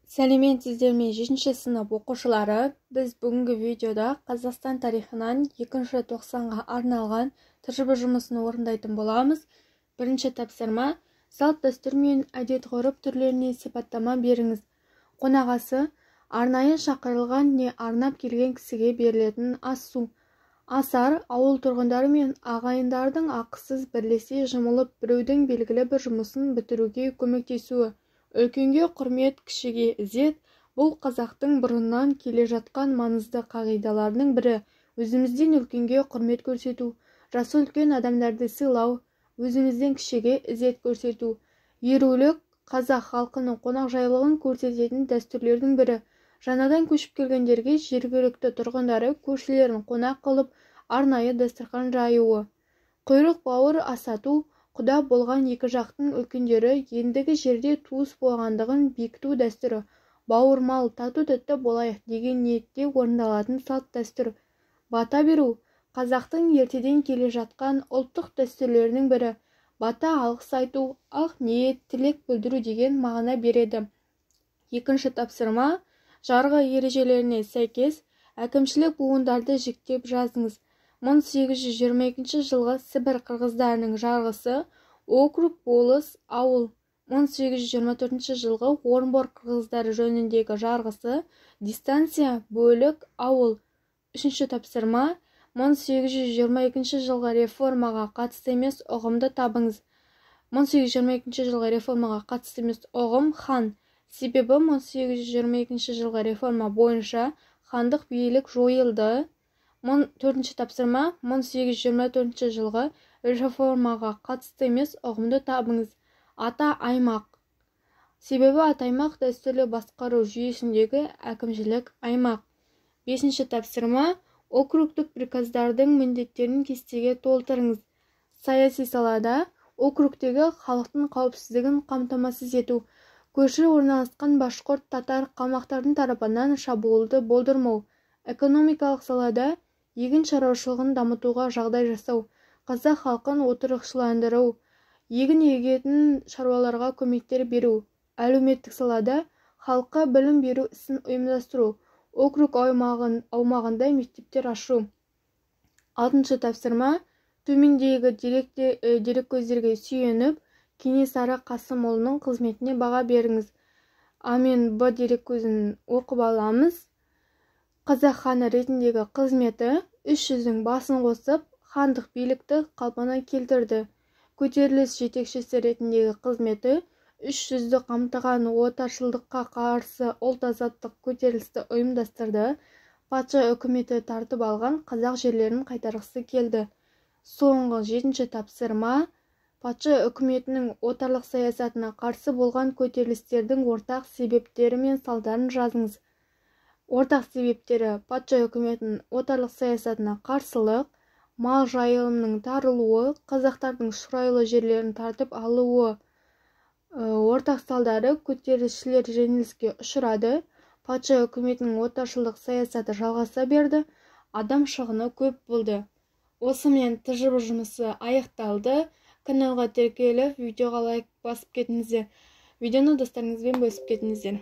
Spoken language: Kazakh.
Сәлеметсіздер ме 7-ші сынып оқушылары, біз бүгінгі видеода Қазақстан тарихынан 2-ші тоқсанға арналған тәжірибе жұмысын орындайтын боламыз. Бірінші тапсырма: салт дәстүр мен әдет-ғұрып түрлеріне сипаттама беріңіз. Қонақасы арнайы шақырылған не арнап келген кісіге берілетін ас-су. Асар ауыл тұрғындары мен ағайындардың ақысыз бірлесе жұмылып біреудің белгілі бір жұмысын бітіруге көмектесуі. Үлкенге құрмет, кішіге ізет – бұл қазақтың бұрыннан келе жатқан маңызды қағидаларының бірі. Өзімізден үлкенге құрмет көрсету, жасы үлкен адамдарды сыйлау, өзімізден кішіге ізет көрсету. Ерулік қазақ халқының қонақжайлығын көрсететін дәстүрлердің бірі. Жаңадан көшіп келгендерге жергілікті тұрғындары көршілерін қонақ қылып, арнайы дастархан жаюы. Құйрық бауыр асату, құда болған екі жақтың үлкендері ендігі жерде туыс болғандығын бекіту дәстүрі. Бауырмал, тату-тәтті болайық деген ниетте орындалатын салт дәстүр. Бата беру қазақтың ертеден келе жатқан ұлттық дәстүрлерінің бірі. Бата алғыс айту, ақ ниет, тілек білдіру деген мағына береді. Екінші тапсырма: жарғы ережелеріне сәйкес әкімшілік буындарды жіктеп жазыңыз. 1822 жылғы Сібір қырғыздарының жарғысы округ, болыс, ауыл. 1824 жылғы Орынбор қырғыздары жөніндегі жарғысы дистанция, бөлік, ауыл. Үшінші тапсырма: 1822 жылғы реформаға қатысты емес ұғымды табыңыз. 1822 жылғы реформаға қатысты емес ұғым хан. Себебі 1822 жылғы реформа бойынша хандық билік жойылды. Төртінші тапсырма: 1824 жылғы реформаға қатысты емес ұғымды табыңыз. Ата аймақ. Себебі ата-аймақ дәстүрлі басқару жүйесіндегі әкімшілік аймақ. Бесінші тапсырма: округтік приказдардың міндеттерін кестеге толтырыңыз. Саяси салада округтегі халықтың қауіпсіздігін қамтамасыз ету. Көрші орналасқан башқұрт, татар қалмақтардың тарапынан шабуылды болдырмау. Экономикалық салада егін шаруашылығын дамытуға жағдай жасау. Қазақ халқын отырықшыландыру. Егін егетін шаруаларға көмектер беру. Әлеуметтік салада халыққа білім беру ісін ұйымдастыру. Округ аумағында мектептер ашу. Алтыншы тапсырма: төмендегі дереккөздерге сүйеніп, Кенесары Қасымұлының қызметіне баға беріңіз. А мен Б дереккөзін оқып аламыз. Қазақ ханы ретіндегі қызметі 300-дің басын қосып, хандық билікті қалпына келтірді. Көтеріліс жетекшісі ретіндегі қызметі 300-ді қамтыған отаршылдыққа қарсы ұлт-азаттық көтерілісті ұйымдастырды. Патша үкіметі тартып алған қазақ жерлерін қайтарғысы келді. Соңғы 7-ші тапсырма: патша үкіметінің отарлық саясатына қарсы болған көтерілістердің ортақ себептері мен салдарын жазыңыз. Ортақ себептері: патша үкіметінің отарлық саясатына қарсылық, мал жайылымының тарылуы, қазақтардың шұрайлы жерлерін тартып алуы. Ортақ салдары: көтерілісшілер жеңіліске ұшырады, патша үкіметінің отаршылдық саясаты жалғаса берді, адам шығыны көп болды. Осымен тәжірибе жұмысы аяқталды. Каналға тіркеліп, видеоға лайк басып кетіңіздер. Видеоны достарыңызбен бөлісіп кетіңіздер.